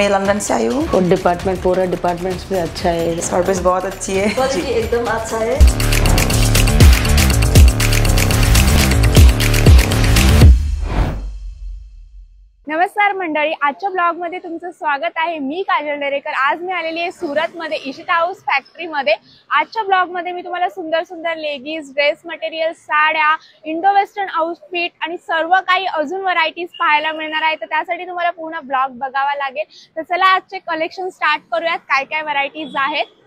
मैं लंदन से आई हूँ। और डिपार्टमेंट पूरा डिपार्टमेंट भी अच्छा है, सर्विस बहुत अच्छी है, क्वालिटी एकदम अच्छा है। नमस्कार मंडळी, आजच्या ब्लॉग मध्ये तुमचं स्वागत आहे। मी काजल डेरेकर। आज मी आलेली आहे सूरत मध्ये इशिता हाऊस फॅक्टरी मध्ये। आजच्या ब्लॉग मध्ये मी तुम्हाला सुंदर सुंदर लेगीज, ड्रेस मटेरियल, साड्या, इंडो वेस्टर्न आउटफिट आणि सर्व काही अजून व्हरायटीज पाहायला मिळणार आहे। तर त्यासाठी तुम्हाला पूर्ण ब्लॉग बघावा लागेल। तर चला आजचे कलेक्शन स्टार्ट करूयात। काय काय व्हरायटीज आहेत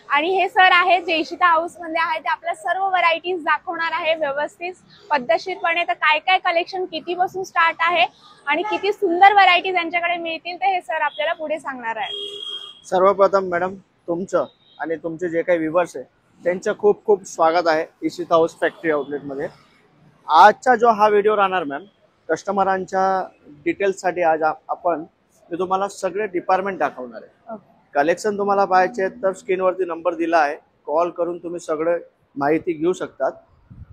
आणि हे सर आहे जे इशिता हाऊस मध्ये आहे, ते आपल्या सर्व व्हरायटीज दाखवणार आहे व्यवस्थित पद्धतशीरपणे। तर काय काय कलेक्शन किती पासून स्टार्ट आहे आणि किती सुंदर व्हरायटीज यांच्याकडे मिळतील ते हे सर आपल्याला पुढे सांगणार आहे। सर्वप्रथम मॅडम तुमचं आणि तुमचे जे काही व्ह्यूअर्स आहे त्यांचं खूप खूप स्वागत आहे इशिता हाऊस फॅक्टरी आउटलेट मध्ये। आजचा जो हा व्हिडिओ राहणार मॅम कस्टमरांच्या डिटेल्ससाठी आज मी तुम्हाला सगळे डिपार्टमेंट दाखवणार आहे। कलेक्शन तुम्हाला पाहायचे तर स्क्रीनवरती नंबर दिला आहे, कॉल करून तुम्ही सगळे माहिती घेऊ शकतात।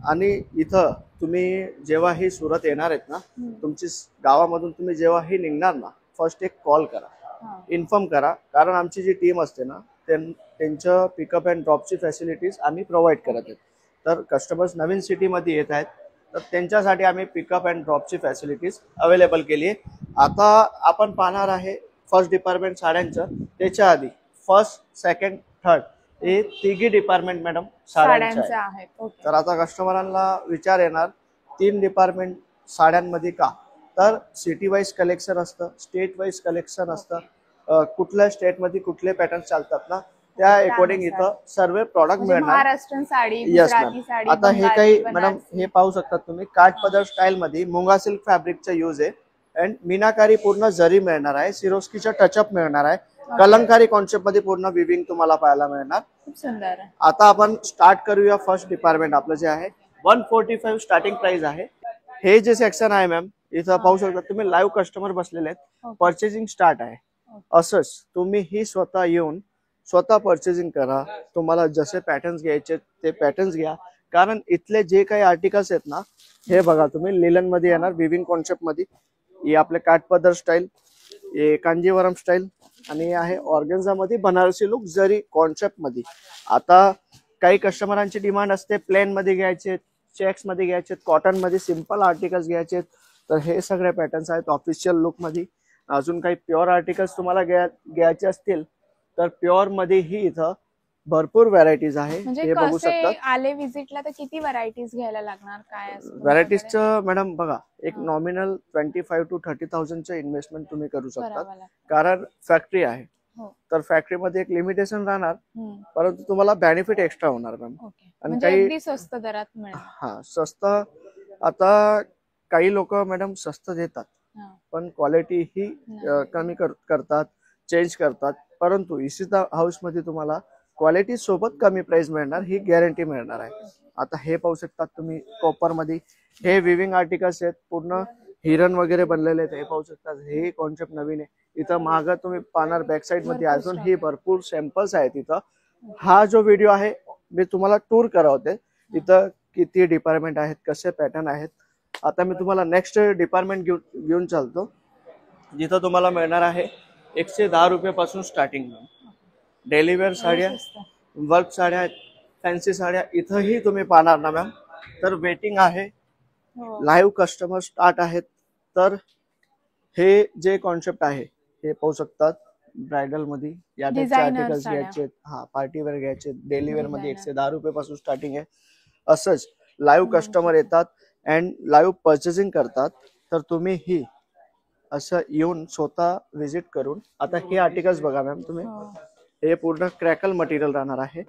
आणि इथं तुम्ही जेव्हाही सुरत येणार आहेत ना, तुमची गावामधून तुम्ही जेव्हाही निघणार ना, फर्स्ट एक कॉल करा, इन्फॉर्म करा, कारण आमची जी टीम असते ना त्यांचं पिकअप अँड ड्रॉपची फॅसिलिटीज आम्ही प्रोव्हाइड करत आहेत। तर कस्टमर्स नवीन सिटीमध्ये येत आहेत तर त्यांच्यासाठी आम्ही पिकअप अँड ड्रॉपची फॅसिलिटीज अवेलेबल केली आहे। आता आपण पाहणार आहे फर्स्ट डिपार्टमेंट साड्यांचं, त्याच्या आधी फर्स्ट, सेकंड, थर्ड हे तिघी डिपार्टमेंट मॅडम साड्यांचे आहेत। तर आता कस्टमरांना विचार येणार 3 डिपार्टमेंट साड्यांमध्ये का, तर सिटी वाईज कलेक्शन असतं, स्टेट वाईज कलेक्शन असतं, कुठल्या स्टेटमध्ये कुठले पॅटर्न चालतात ना त्या अकॉर्डिंग इथं सर्व प्रॉडक्ट मिळणार। महाराष्ट्रीयन साडी, यस गुजराती साडी, आता हे काही मॅडम हे पाहू शकतात तुम्ही, काठपदर स्टाईल मध्ये मुंगा सिल्क फॅब्रिकचा यूज आहे अँड मीनाकारी पूर्ण जरी मिळणार आहे, सिरोस्कीचा टचअप मिळणार आहे, कलंकारी कॉन्सेप्ट मध्ये पूर्ण विविंग तुम्हाला पाहायला मिळणार। खूप सुंदर। आता आपण स्टार्ट करूया फर्स्ट डिपार्टमेंट आपलं जे आहे 145 स्टार्टिंग प्राइस आहे। हे जे सेक्शन आहे मॅम इथं पाहू शकता तुम्ही, लाईव्ह कस्टमर बसलेले आहेत, परचेसिंग स्टार्ट आहे। असंच तुम्ही ही स्वतः येऊन स्वतः परचेसिंग करा, तुम्हाला जसे पॅटर्न्स घ्यायचे ते पॅटर्न्स घ्या, कारण इथले जे काही आर्टिकल्स आहेत ना हे बघा तुम्ही लिलन मध्ये येणार, विविंग कॉन्सेप्ट मध्ये, हे आपले काठपदर स्टाईल, हे कांजीवरम स्टाईल आणि आहे ऑर्गेन्झा मध्ये बनारसी लुक जरी कॉन्सेप्ट मध्ये। आता काही कस्टमरांची डिमांड असते प्लेन मध्ये घ्यायचे, चेक्स मध्ये घ्यायचे, कॉटन मध्ये सिंपल आर्टिकल्स घ्यायचे, तर हे सगळे पॅटर्न्स आहेत ऑफिशियल लुक मध्ये। अजून काही प्युअर आर्टिकल्स तुम्हाला घ्यायचे असतील तर प्युअर मध्ये ही इथं भरपूर व्हरायटीज आहे, हे बघू शकता। आले विजिटला तर किती व्हरायटीज घ्यायला लागणार, काय असतं व्हरायटीजचं मॅडम बघा, एक नॉमिनल 25,000 to 30,000 इन्व्हेस्टमेंट तुम्ही करू शकता, कारण फॅक्टरी आहे तर फॅक्टरीमध्ये एक लिमिटेशन राहणार, परंतु तुम्हाला बेनिफिट एक्स्ट्रा होणार मॅम। आणि काही स्वस्त दरात मिळेल। हा स्वस्त, आता काही लोक मॅडम स्वस्त देतात पण क्वालिटी ही कमी करतात, चेंज करतात, परंतु इशिता हाऊस मध्ये तुम्हाला क्वालिटी सोबत कमी प्राइस मिळणार, ही गॅरंटी मिळणार आहे। आता हे पाहू शकतात तुम्ही कॉपर मध्ये, हे विविंग आर्टिकल्स आहेत, पूर्ण हिरन वगैरे बनलेले आहेत, हे पाहू शकतात, हे कॉन्सेप्ट नवीन आहे। इथं मागं तुम्ही पाहणार बॅक साइड मध्ये अजून ही भरपूर सॅम्पल्स आहेत इथं। हा जो व्हिडिओ आहे मी तुम्हाला टूर करवते, इथं किती डिपार्टमेंट आहेत, कसे पॅटर्न आहेत। आता मी तुम्हाला नेक्स्ट डिपार्टमेंट घेऊन चालतो, जिथं तुम्हाला मिळणार आहे 110 रुपयापासून स्टार्टिंग डेली वेअर साड्या, वर्क साड्या, फॅन्सी साड्या इथंही तुम्ही पाहणार ना मॅम। तर वेटिंग आहे, लाईव्ह कस्टमर स्टार्ट आहेत। तर हे जे कॉन्सेप्ट आहे हे पाहू शकतात, ब्रायडल मध्ये या टाइपचे आर्टिकल्स घ्यायचे, हा पार्टी वेअर घ्यायचे, डेली वेअर मध्ये 110 रुपयापासून स्टार्टिंग आहे। असंच लाईव्ह कस्टमर येतात अँड लाईव्ह परचेसिंग करतात, तर तुम्ही ही असं येऊन स्वतः विजिट करून। आता हे आर्टिकल्स बघा मॅम तुम्ही, हे पूर्ण क्रॅकल मटेरियल राहणार आहे,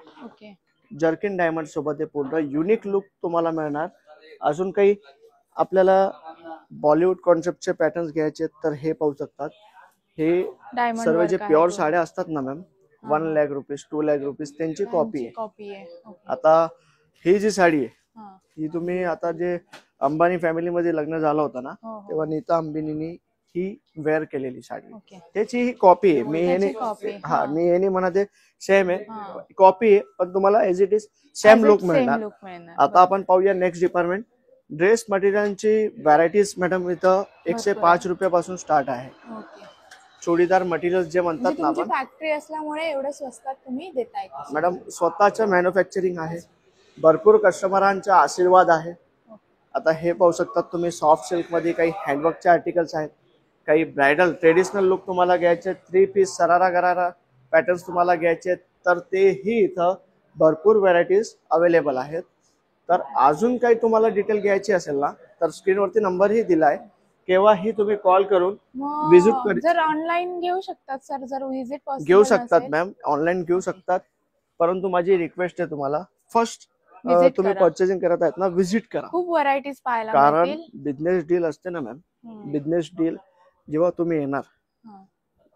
जर्किन डायमंड सोबत हे पूर्ण युनिक लुक तुम्हाला मिळणार। अजून काही आपल्याला बॉलिवूड कॉन्सेप्टचे पॅटर्न्स घ्यायचे तर हे पाहू शकतात, हे सर्व जे प्युअर साड्या असतात ना ma'am 1 lakh rupees 2 lakh rupees त्यांची कॉपी आहे। आता ही जी साडी आहे ही तुम्ही, आता जे अंबानी फॅमिली मध्ये लग्न झालं होतं ना तेव्हा नीता अंबानींनी ही वेअर केलेली साडी, त्याची ही कॉपी आहे। मी हे म्हणते सेम आहे, कॉपी आहे, पण तुम्हाला as it is same look मिळणार। आता आपण पाहूया नेक्स्ट डिपार्टमेंट, ड्रेस मटेरियलची व्हरायटीज मॅडम इथं 105 रुपयापासून स्टार्ट आहे। चुडीदार मटेरियल जे म्हणतात ना तुमची आपण फॅक्टरी असल्यामुळे एवढं स्वस्तात तुम्ही देताय का? मॅडम स्वतःचं मॅन्युफॅक्चरिंग आहे, भरपूर कस्टमरांचा आशीर्वाद आहे. आता हे पाहू शकतात तुम्ही, सॉफ्ट सिल्क मध्ये काही हँडवर्कचे आर्टिकल्स आहेत, काही ब्रायडल ट्रेडिशनल लुक तुम्हाला घ्यायचे, 3 पीस सरारा गरारा पॅटर्न्स तुम्हाला घ्यायचे, तर तेही इथं भरपूर व्हरायटीज अवेलेबल आहेत. तर अजून काही तुम्हाला डिटेल घ्यायची असेल ना तर स्क्रीनवरती नंबरही दिलाय, केव्हाही तुम्ही कॉल करून विजिट मग जर ऑनलाईन घेऊ शकतात सर, जर विजिट घेऊ शकतात मॅम, ऑनलाईन घेऊ शकतात. परंतु माझी रिक्वेस्ट आहे तुम्हाला, फर्स्ट Visit तुम्ही करा. परचेसिंग करत आहेत ना, विजिट करा. खूप व्हरायटीज पाहायला कारण मिळतील. बिझनेस डील असते ना मॅम, बिझनेस डील जेव्हा तुम्ही येणार हा.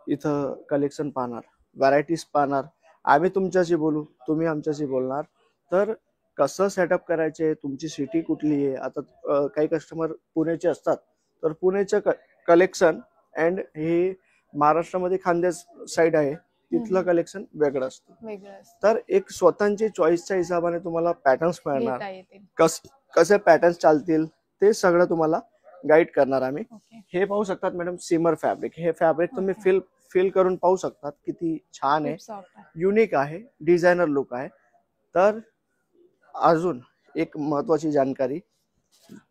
इथं कलेक्शन पाहणार, व्हरायटीज पाहणार, आम्ही तुमच्याशी बोलू, तुम्ही आमच्याशी बोलणार, तर कसं सेटअप करायचे, तुमची सिटी कुठली आहे. आता काही कस्टमर पुण्याचे असतात, तर पुण्याचं कलेक्शन अँड हे महाराष्ट्रामध्ये खानदेश साईड आहे, तिथलं कलेक्शन वेगळं असतं. वेगळं असतं. तर एक स्वतःची चॉईसच्या हिशोबाने तुम्हाला पॅटर्न्स मिळणार, घेता येतील. कसे पॅटर्न्स चालतील ते सगळं तुम्हाला गाईड करणार आम्ही. ओके. हे पाहू शकतात मॅडम, सिमर फॅब्रिक. हे फॅब्रिक तुम्ही फील करून पाहू शकतात, किती छान आहे, खूप सॉफ्ट आहे. युनिक आहे, डिझायनर लुक आहे. तर अजून एक महत्वाची जानकारी,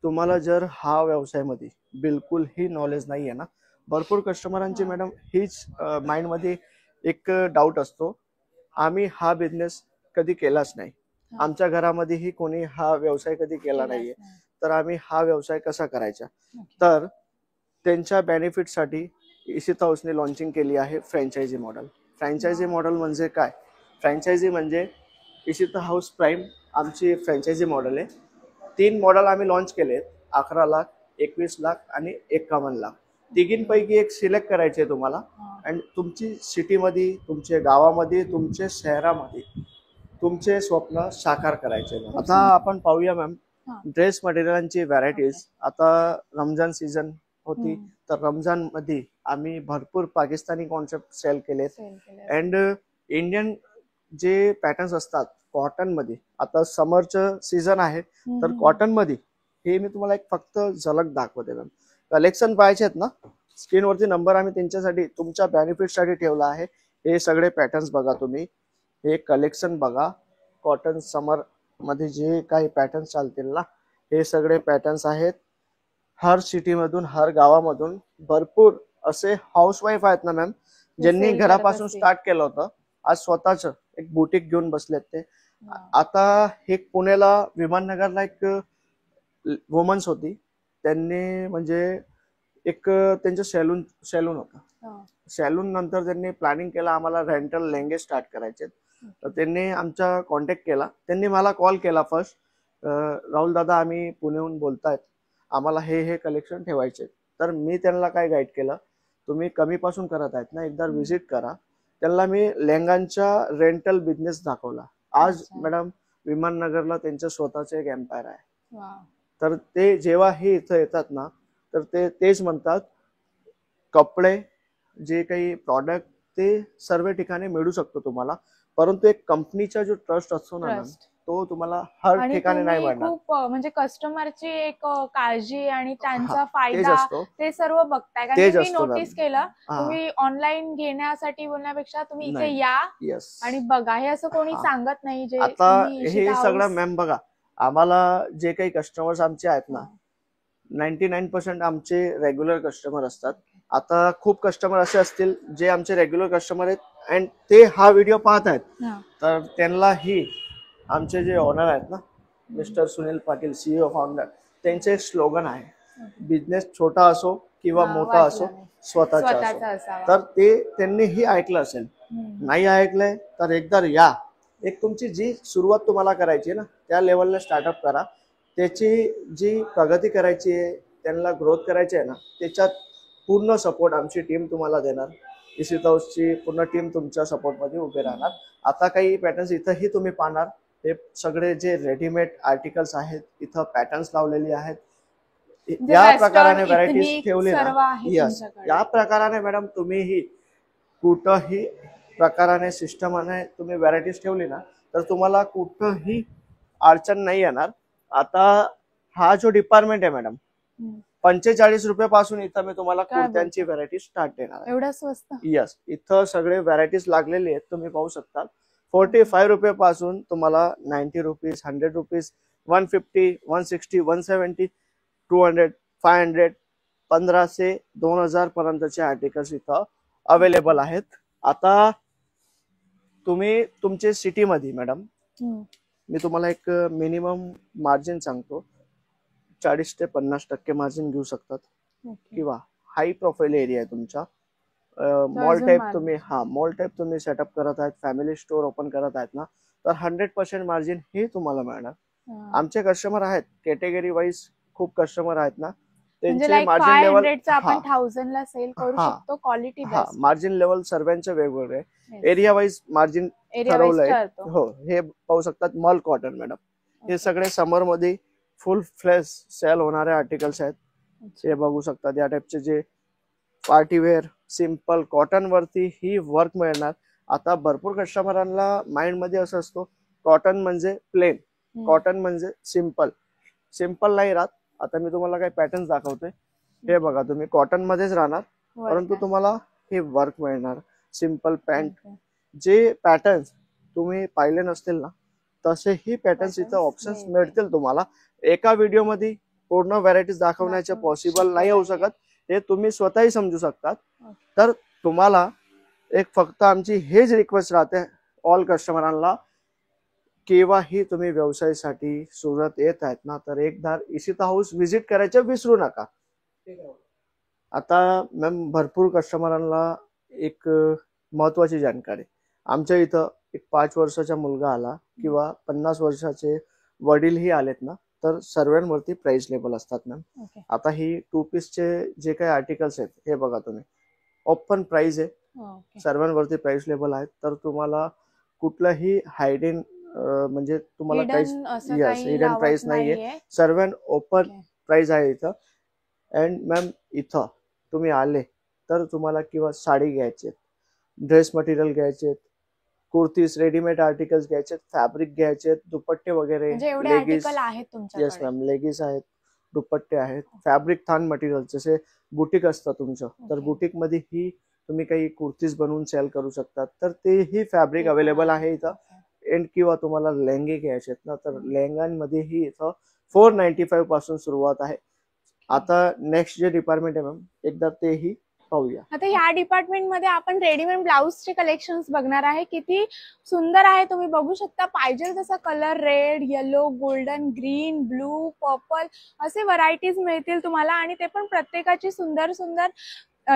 तुम्हाला जर हा व्यवसायामध्ये बिलकुल ही नॉलेज नाही आहे ना, भरपूर कस्टमरांची मॅडम हीच माइंडमध्ये एक डाऊट असतो, आम्ही हा बिझनेस कधी केलाच नाही, आमच्या घरामध्येही कोणी हा व्यवसाय कधी केला नाहीये, तर आम्ही हा व्यवसाय कसा करायचा. तर त्यांच्या बेनिफिटसाठी इशिता हाऊसने लॉन्चिंग केली आहे फ्रँचायझी मॉडेल. फ्रँचायझी मॉडेल म्हणजे काय? फ्रँचायझी म्हणजे इशिता हाऊस प्राईम आमची फ्रँचायझी मॉडेल आहे. 3 मॉडेल आम्ही लॉन्च केले, 11 लाख, 21 लाख आणि 51 लाख. तिघींपैकी एक सिलेक्ट करायचे तुम्हाला, आणि तुमची सिटीमध्ये, तुमच्या गावामध्ये, तुमच्या शहरामध्ये तुमचे स्वप्न साकार करायचे. आता आपण पाहूया मॅम ड्रेस मटेरियलची व्हरायटीज. आता रमजान सीझन होती, तर रमजान मध्ये आम्ही भरपूर पाकिस्तानी कॉन्सेप्ट सेल केले, अँड इंडियन जे पॅटर्न्स असतात कॉटन मध्ये. आता समरचं सीझन आहे, तर कॉटन मध्ये हे मी तुम्हाला एक फक्त झलक दाखवते मॅम. कलेक्शन पाहायचे आहेत ना, स्क्रीनवरती नंबर आम्ही त्यांच्यासाठी तुमच्या बेनिफिटसाठी ठेवला आहे. हे सगळे पॅटर्न्स बघा तुम्ही, हे कलेक्शन बघा, कॉटन समर मध्ये जे काही पॅटर्न्स चालतील ना, हे सगळे पॅटर्न्स आहेत. हर सिटीमधून, हर गावामधून भरपूर असे हाऊसवाईफ आहेत ना मॅम, ज्यांनी घरापासून स्टार्ट केलं होतं, आज स्वतःच एक बुटीक घेऊन बसलेत ते. आता एक पुण्याला विमाननगरला एक वुमन्स होती, त्यांनी म्हणजे एक त्यांचं सॅलून होतं. सॅलून नंतर त्यांनी प्लॅनिंग केलं आम्हाला रेंटल लेंगे स्टार्ट करायचे, तर त्यांनी आमचा कॉन्टॅक्ट केला. त्यांनी मला कॉल केला फर्स्ट, राहुल दादा आम्ही पुण्याहून बोलतायत, आम्हाला हे कलेक्शन ठेवायचे. तर मी त्यांना काय गाईड केलं, तुम्ही कमीपासून करत आहेत ना, एकदा व्हिजिट करा. त्यांना मी लेंगांचा रेंटल बिझनेस दाखवला. आज मॅडम विमाननगरला त्यांचं स्वतःचं एक एम्पायर आहे. तर ते जेव्हा हे इथं येतात ना, तर तेच म्हणतात, कपडे जे काही प्रॉडक्ट ते सर्व ठिकाणी मिळू शकतो तुम्हाला, परंतु एक कंपनीचा जो ट्रस्ट असतो ना मॅम, तो तुम्हाला हर ठिकाणी नाही मिळणार. खूप म्हणजे कस्टमरची एक काळजी आणि त्यांचा फायदा ते सर्व बघताय. कारण मी नोटीस केलं, तुम्ही ऑनलाईन घेण्यासाठी बोलण्यापेक्षा तुम्ही इथे या आणि बघा, हे असं कोणी सांगत नाही. जे आता हे सगळं मॅम बघा, आम्हाला जे काही कस्टमर्स आमचे आहेत ना, 99% आमचे रेग्युलर कस्टमर असतात. आता खूप कस्टमर असे असतील जे आमचे रेग्युलर कस्टमर आहेत, अँड ते हा व्हिडिओ पाहत आहेत, तर त्यांनाही आमचे जे ओनर आहेत ना, mister Sunil Patil, CEO founder, त्यांचे एक स्लोगन आहे, बिझनेस छोटा असो किंवा मोठा असो, स्वतःचा असो. तर ते त्यांनीही ऐकलं असेल, नाही ऐकलंय तर एकदा या. एक तुमची जी सुरुवात तुम्हाला करायची आहे ना, त्या लेवलला स्टार्टअप करा. त्याची जी प्रगती करायची आहे, त्यांना ग्रोथ करायची आहे ना, त्याच्यात पूर्ण सपोर्ट आमची टीम तुम्हाला देणार. इशिता हाऊसची पूर्ण टीम तुमच्या सपोर्टमध्ये उभे राहणार. आता काही पॅटर्न्स इथंही तुम्ही पाहणार, हे सगळे जे रेडीमेड आर्टिकल्स आहेत, इथं पॅटर्न्स लावलेली आहेत. या प्रकाराने व्हरायटीज ठेवली ना, यस, या प्रकाराने मॅडम तुम्हीही कुठंही प्रकाराने सिस्टमाने तुम्ही व्हरायटीज ठेवली ना, तर तुम्हाला कुठंही अडचण नाही येणार. आता हा जो डिपार्टमेंट आहे मॅडम, 45 रुपयापासून इथं मी तुम्हाला काय कुर्त्यांची व्हरायटी स्टार्ट देणार आहे. एवढं स्वस्त? यस, इथं सगळे व्हरायटीज लागलेले आहेत, तुम्ही पाहू शकता. 45 रुपयापासून तुम्हाला 90 रुपीज, 100 रुपीज, 150, 160, 170, 200, 500, 1500, 2000 पर्यंतचे आर्टिकल्स इथं अवेलेबल आहेत. आता तुम्ही तुमचे सिटीमध्ये मॅडम, मी तुम्हाला एक मिनिमम मार्जिन सांगतो, 40 ते 50% मार्जिन घेऊ शकतात. किंवा हाय प्रोफाईल एरिया आहे तुमचा, मॉल टाइप तुम्ही सेटअप करत आहेत, फॅमिली स्टोर ओपन करत आहेत ना, तर 100% मार्जिन हे तुम्हाला मिळणार. आमचे कस्टमर आहेत कॅटेगरी वाईज, खूप कस्टमर आहेत ना, त्यांचे मार्जिन लेवल आपण 1000 ला सेल करू शकतो. क्वालिटी बेस्ट, मार्जिन लेवल सर्वांचे वेगवेगळे, एरिया वाईज मार्जिन ठरवलंय. हो, हे पाहू शकतात मल कॉटन मॅडम, हे सगळे समर मध्ये फुल फ्लेश सेल होणारे आर्टिकल्स आहेत. हे बघू शकतात, या टाइपचे जे पार्टीवेअर सिंपल कॉटन वरती ही वर्क मिळणार. आता भरपूर कस्टमरांना माइंड मध्ये असं असतो, कॉटन म्हणजे प्लेन, कॉटन म्हणजे सिंपल नाही राहत. आता मी तुम्हाला काही पॅटर्न दाखवतोय, हे बघा, तुम्ही कॉटन मध्येच राहणार, परंतु तुम्हाला हे वर्क मिळणार. सिंपल पॅन्ट, जे पॅटर्न्स तुम्ही पाहिले नसतील ना, तसेही पॅटर्न्स इथं ऑप्शन्स मिळतील तुम्हाला. एका व्हिडिओ मध्ये पूर्ण व्हरायटीज दाखवण्याचे पॉसिबल नाही होऊ शकत, हे तुम्ही स्वतःही समजू शकतात. तर तुम्हाला एक फक्त आमची हेच रिक्वेस्ट राहते ऑल कस्टमरांना, केव्हाही तुम्ही व्यवसायासाठी सुरत येत आहेत ना, तर एकदा इशिता हाऊस व्हिजिट करायचं विसरू नका. आता मॅम, भरपूर कस्टमरांना एक महत्वाची जानकारी, आमच्या इथं एक 5 वर्षाचा मुलगा आला किंवा 50 वर्षाचे वडीलही आलेत ना, तर सर्वांवरती प्राइस लेबल असतात मॅम. आता ही 2 पीसचे जे काही आर्टिकल्स आहेत, हे बघा तुम्ही, ओपन प्राइस आहे, सर्वांवरती प्राइस लेबल आहेत. तर तुम्हाला कुठलाही हायडिन म्हणजे तुम्हाला काही हिडन प्राइस नाहीये, सर्व ओपन प्राइस आहे इथं. अँड मॅम, इथं तुम्ही आले तर तुम्हाला किंवा साडी घ्यायची, ड्रेस मटेरियल घ्यायचे, कुर्तीज, रेडीमेड आर्टिकल्स घ्यायचे, फॅब्रिक घ्यायचे, दुपट्टे वगैरे, लेगीज. येस मॅम, लेगीज आहेत, दुपट्टे आहेत, फॅब्रिक थान मटेरियल, जसे बुटीक असतं तुमचं, तर बुटीक मध्ये ही तुम्ही काही कुर्तीज बनवून सेल करू शकतात, तर तेही फॅब्रिक अवेलेबल आहे इथं. एंड किंवा तुम्हाला लेहंगे घ्यायचे ना, तर लेहंगांमध्येही इथं 495 पासून सुरुवात आहे. आता नेक्स्ट जे डिपार्टमेंट आहे मॅम, एकदा तेही पाहूया. आता ह्या डिपार्टमेंट मध्ये आपण रेडीमेड ब्लाउजचे कलेक्शन्स बघणार आहे. किती सुंदर आहे, तुम्ही बघू शकता. पाहिजे तसा colour, red, yellow, golden, green, blue, purple असे व्हरायटीज मिळतील तुम्हाला, आणि ते पण प्रत्येकाची सुंदर सुंदर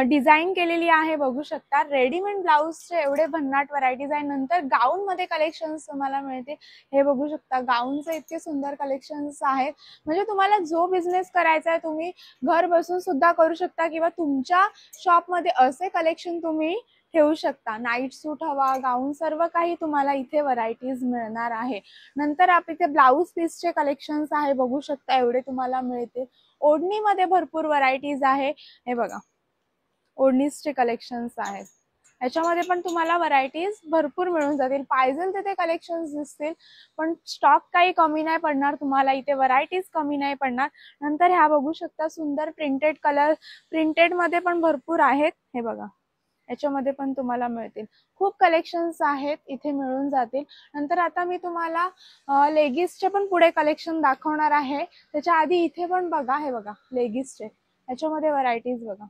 डिझाईन केलेली आहे, बघू शकता. रेडीमेड ब्लाउजचे एवढे भन्नाट व्हरायटीज आहे. नंतर गाऊन मध्ये कलेक्शन्स तुम्हाला मिळतील, हे बघू शकता. गाऊनचे इतके सुंदर कलेक्शन्स आहेत, म्हणजे तुम्हाला जो बिझनेस करायचा आहे तुम्ही घर बसून सुद्धा करू शकता, किंवा तुमच्या शॉप मध्ये असे कलेक्शन तुम्ही ठेवू शकता. नाईट सूट हवा, गाऊन, सर्व काही तुम्हाला इथे व्हरायटीज मिळणार आहे. नंतर आप इथे ब्लाऊज पीसचे कलेक्शन्स आहे, बघू शकता, एवढे तुम्हाला मिळतील. ओढणी मध्ये भरपूर व्हरायटीज आहे, हे बघा, ओढणीचे कलेक्शन्स आहेत. याच्यामध्ये पण तुम्हाला व्हरायटीज भरपूर मिळून जातील, पाहिजे तिथे कलेक्शन्स दिसतील, पण स्टॉक काही कमी नाही पडणार तुम्हाला इथे, व्हरायटीज कमी नाही पडणार. नंतर ह्या बघू शकता, सुंदर प्रिंटेड कलर, प्रिंटेड मध्ये पण भरपूर आहेत, हे बघा, याच्यामध्ये पण तुम्हाला मिळतील. खूप कलेक्शन्स आहेत, इथे मिळून जातील. नंतर आता मी तुम्हाला लेगीजचे पण पुढे कलेक्शन दाखवणार आहे. त्याच्या आधी इथे पण बघा, हे बघा, लेगीजचे, याच्यामध्ये व्हरायटीज बघा,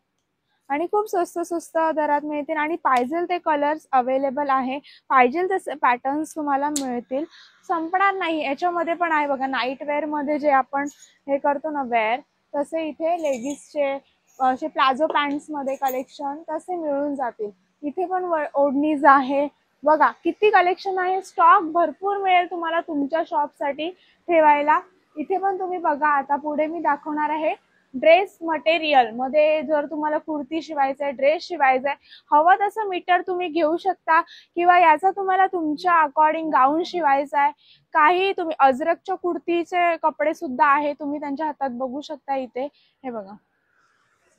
आणि खूप स्वस्त दरात मिळतील, आणि पाहिजे ते कलर्स अवेलेबल आहे, पाहिजे तसे पॅटर्न्स तुम्हाला मिळतील, संपणार नाही. याच्यामध्ये पण आहे बघा, नाईट वेअर मध्ये जे आपण हे करतो ना वेअर, तसे इथे लेगीजचे, असे प्लाझो पॅन्ट्स मध्ये कलेक्शन तसे मिळून जातील. इथे पण ओढणीज आहे बघा, किती कलेक्शन आहे. स्टॉक भरपूर मिळेल तुम्हाला तुमच्या शॉपसाठी ठेवायला. इथे पण तुम्ही बघा, आता पुढे मी दाखवणार आहे ड्रेस मटेरियल मध्ये. जर तुम्हाला कुर्ती शिवायचंय, ड्रेस शिवायचाय, हवं तसं मीटर तुम्ही घेऊ शकता, किंवा याचा तुम्हाला तुमच्या अकॉर्डिंग गाऊन शिवायचा आहे. काही तुम्ही अजरकच्या कुर्तीचे कपडे सुद्धा आहे, तुम्ही त्यांच्या हातात बघू शकता. इथे हे बघा,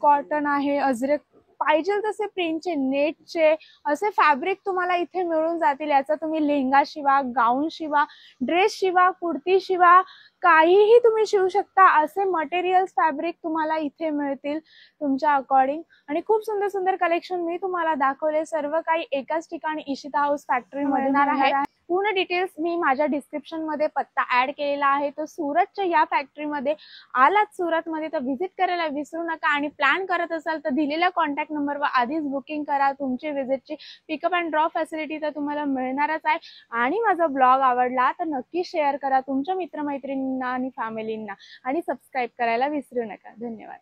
कॉटन आहे, अजरक पाहिजे तसे प्रिंटचे, नेटचे असे फॅब्रिक तुम्हाला इथे मिळून जातील. याचा तुम्ही लेहंगा शिवा, गाऊन शिवा, ड्रेस शिवा, कुर्ती शिवा, काहीही तुम्ही शिवू शकता. असे मटेरियल्स फॅब्रिक तुम्हाला इथे मिळतील तुमच्या अकॉर्डिंग. आणि खूप सुंदर सुंदर कलेक्शन मी तुम्हाला दाखवले. सर्व काही एकाच ठिकाणी इशिता हाऊस फॅक्टरी मिळणार आहे. पूर्ण डिटेल्स मी माझ्या डिस्क्रिप्शन मध्ये पत्ता ऍड केलेला आहे. तर सुरतच्या या फॅक्टरीमध्ये आलात सुरतमध्ये तर व्हिजिट करायला विसरू नका. आणि प्लॅन करत असाल तर दिलेल्या कॉन्टॅक्ट नंबरवर आधीच बुकिंग करा. तुमची व्हिजिटची पिकअप अँड ड्रॉप फॅसिलिटी तर तुम्हाला मिळणारच आहे. आणि माझा ब्लॉग आवडला तर नक्की शेअर करा तुमच्या मित्रमैत्रिणींना आणि फॅमिलींना. आणि सबस्क्राईब करायला विसरू नका. धन्यवाद.